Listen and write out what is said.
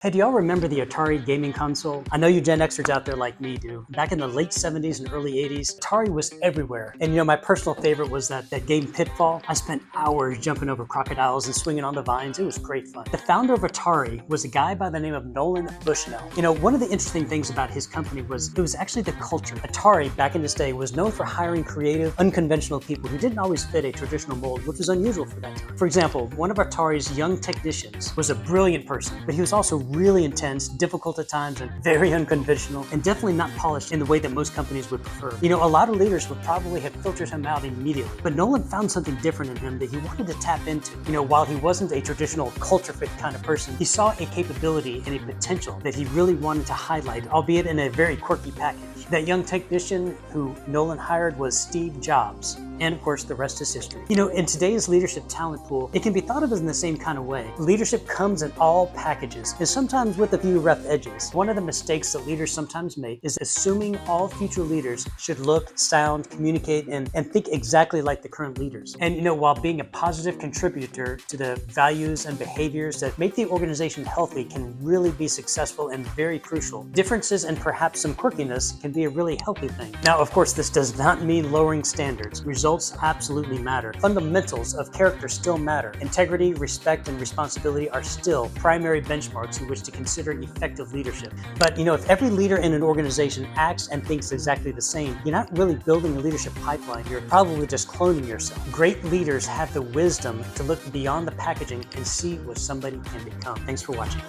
Hey, do y'all remember the Atari gaming console? I know you Gen Xers out there like me do. Back in the late 70s and early 80s, Atari was everywhere. And my personal favorite was that game Pitfall. I spent hours jumping over crocodiles and swinging on the vines. It was great fun. The founder of Atari was a guy by the name of Nolan Bushnell. One of the interesting things about his company was it was actually the culture. Atari, back in this day, was known for hiring creative, unconventional people who didn't always fit a traditional mold, which was unusual for that time. For example, one of Atari's young technicians was a brilliant person, but he was also really intense, difficult at times, and very unconventional, and definitely not polished in the way that most companies would prefer. A lot of leaders would probably have filtered him out immediately, but Nolan found something different in him that he wanted to tap into. While he wasn't a traditional culture fit kind of person, he saw a capability and a potential that he really wanted to highlight, albeit in a very quirky package. That young technician who Nolan hired was Steve Jobs. And of course, the rest is history. In today's leadership talent pool, it can be thought of as in the same kind of way. Leadership comes in all packages, and sometimes with a few rough edges. One of the mistakes that leaders sometimes make is assuming all future leaders should look, sound, communicate, and think exactly like the current leaders. And while being a positive contributor to the values and behaviors that make the organization healthy can really be successful and very crucial, differences and perhaps some quirkiness can be a really healthy thing. Now, of course, this does not mean lowering standards. Results absolutely matter. Fundamentals of character still matter. Integrity, respect, and responsibility are still primary benchmarks in which to consider effective leadership. But if every leader in an organization acts and thinks exactly the same, you're not really building a leadership pipeline. You're probably just cloning yourself. Great leaders have the wisdom to look beyond the packaging and see what somebody can become. Thanks for watching.